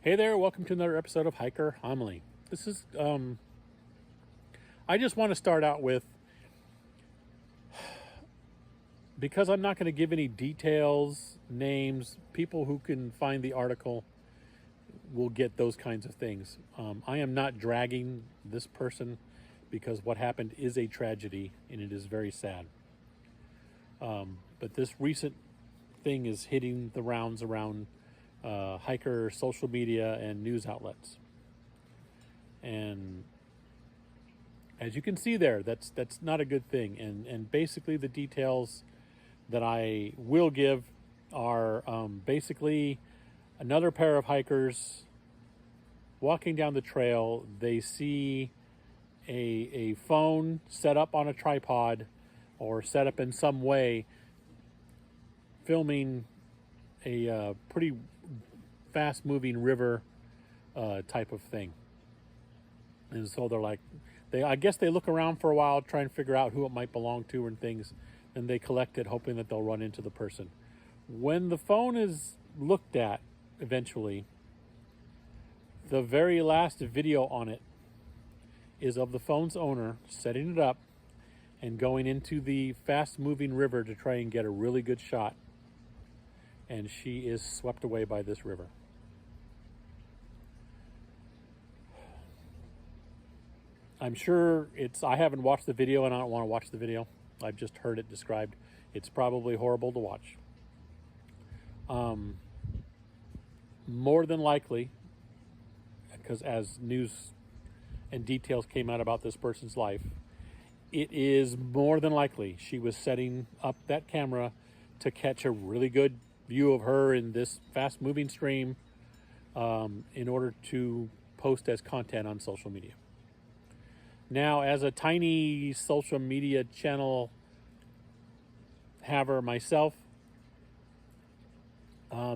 Hey there, welcome to another episode of Hiker Homily. This is, I just want to start out with, because I'm not going to give any details, names, people who can find the article will get those kinds of things. I am not dragging this person because what happened is a tragedy and it is very sad. But this recent thing is hitting the rounds around hiker social media and news outlets. And as you can see there, that's not a good thing. And basically the details that I will give are basically another pair of hikers walking down the trail. They see a phone set up on a tripod or set up in some way filming a pretty fast-moving river type of thing. And so they're like, I guess they look around for a while, try and figure out who it might belong to and things, and they collect it, hoping that they'll run into the person. When the phone is looked at, eventually, the very last video on it is of the phone's owner setting it up and going into the fast-moving river to try and get a really good shot. And she is swept away by this river. I'm sure I haven't watched the video and I don't want to watch the video. I've just heard it described. It's probably horrible to watch. More than likely, because as news and details came out about this person's life, it is more than likely she was setting up that camera to catch a really good view of her in this fast-moving stream in order to post as content on social media. Now, as a tiny social media channel haver myself,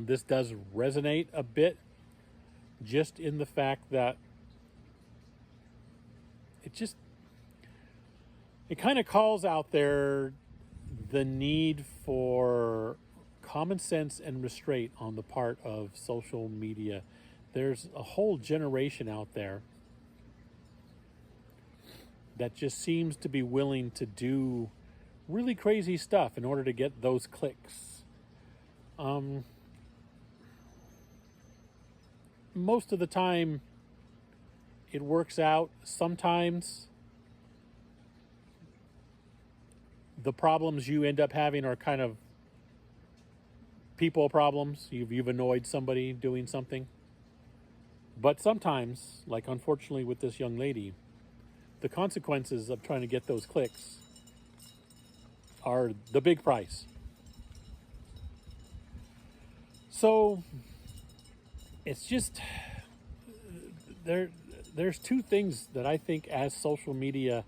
this does resonate a bit, just in the fact that it kind of calls out there the need for common sense and restraint on the part of social media. There's a whole generation out there that just seems to be willing to do really crazy stuff in order to get those clicks. Most of the time it works out. Sometimes the problems you end up having are kind of people problems. You've annoyed somebody doing something. But sometimes, like unfortunately with this young lady, the consequences of trying to get those clicks are the big price. So it's just there's two things that I think as social media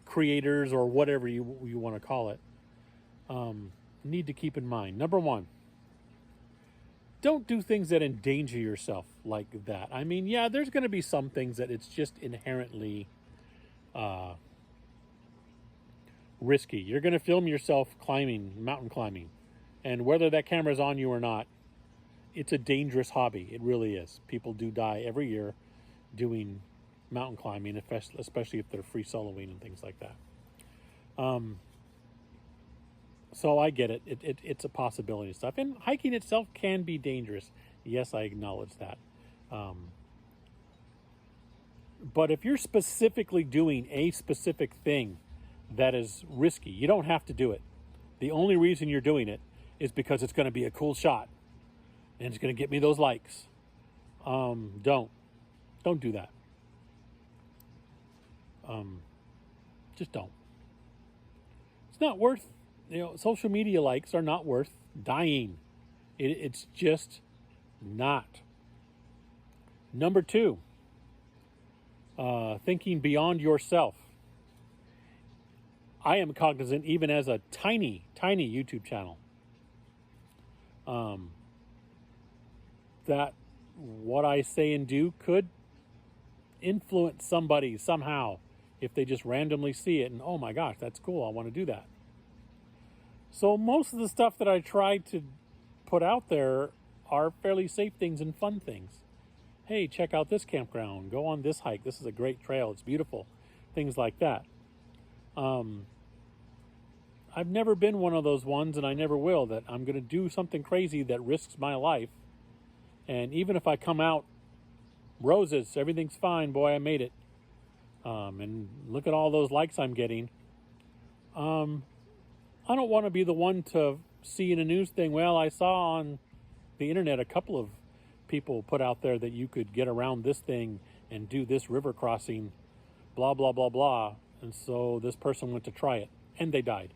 creators or whatever you want to call it need to keep in mind. Number one, don't do things that endanger yourself like that. I mean, yeah, there's going to be some things that it's just inherently risky. You're going to film yourself mountain climbing. And whether that camera's on you or not, it's a dangerous hobby. It really is. People do die every year doing mountain climbing, especially if they're free soloing and things like that. So I get it. It's a possibility and stuff. And hiking itself can be dangerous. Yes, I acknowledge that. But if you're specifically doing a specific thing that is risky, you don't have to do it. The only reason you're doing it is because it's going to be a cool shot and it's going to get me those likes. Don't do that. Just don't. It's not worth, social media likes are not worth dying. It's just not. Number two, thinking beyond yourself. I am cognizant, even as a tiny YouTube channel, that what I say and do could influence somebody somehow if they just randomly see it and, oh my gosh, that's cool, I want to do that. So most of the stuff that I try to put out there are fairly safe things and fun things. Hey, check out this campground. Go on this hike. This is a great trail. It's beautiful. Things like that. I've never been one of those ones, and I never will, that I'm going to do something crazy that risks my life. And even if I come out roses, everything's fine, boy, I made it. And look at all those likes I'm getting. I don't want to be the one to see in a news thing, well, I saw on the internet a couple of people put out there that you could get around this thing and do this river crossing, blah, blah, blah, blah. And so this person went to try it, and they died.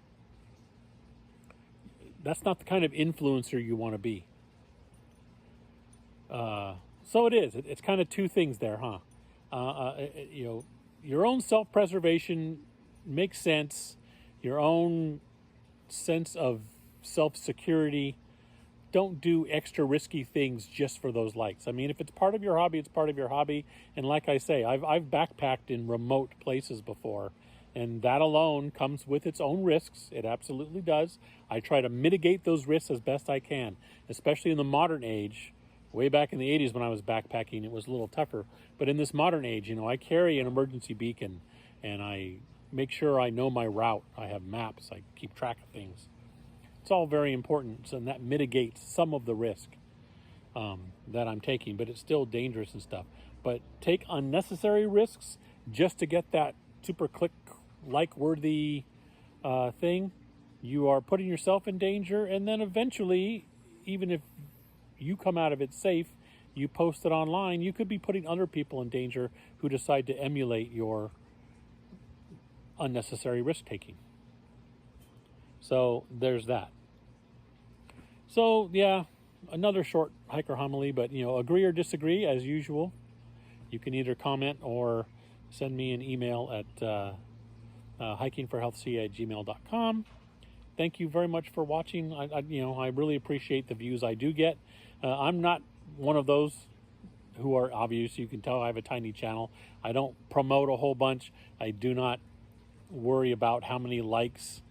That's not the kind of influencer you want to be. So it is. It's kind of two things there, huh? Your own self-preservation makes sense. Your own sense of self-security. Don't do extra risky things just for those likes. I mean, if it's part of your hobby, it's part of your hobby. And like I say, I've backpacked in remote places before, and that alone comes with its own risks. It absolutely does. I try to mitigate those risks as best I can, especially in the modern age. Way back in the 80s when I was backpacking, it was a little tougher. But in this modern age, I carry an emergency beacon, and I make sure I know my route. I have maps. I keep track of things. It's all very important, and that mitigates some of the risk that I'm taking, but it's still dangerous and stuff. But take unnecessary risks just to get that super click like worthy thing. You are putting yourself in danger, and then eventually, even if you come out of it safe, you post it online, you could be putting other people in danger who decide to emulate your unnecessary risk taking. So there's that. So yeah, another short hiker homily, but agree or disagree as usual. You can either comment or send me an email at hikingforhealthca@gmail.com. Thank you very much for watching. I really appreciate the views I do get. I'm not one of those who are obvious. You can tell I have a tiny channel. I don't promote a whole bunch. I do not worry about how many likes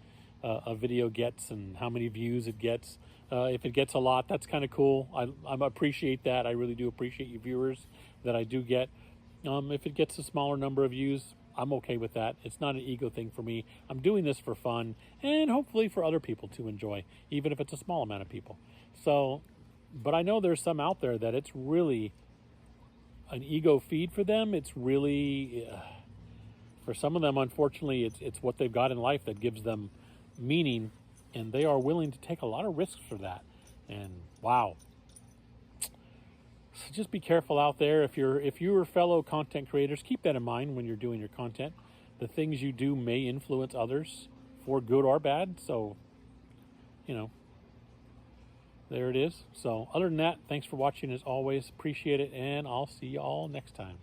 a video gets and how many views it gets. If it gets a lot, that's kind of cool. I appreciate that. I really do appreciate you viewers that I do get. If it gets a smaller number of views, I'm okay with that. It's not an ego thing for me. I'm doing this for fun and hopefully for other people to enjoy, even if it's a small amount of people. So, but I know there's some out there that it's really an ego feed for them. It's really, for some of them, unfortunately, it's what they've got in life that gives them meaning, and they are willing to take a lot of risks for that. And wow. So just be careful out there. If you're fellow content creators, keep that in mind when you're doing your content. The things you do may influence others for good or bad. So, there it is. So other than that, thanks for watching as always. Appreciate it, and I'll see you all next time.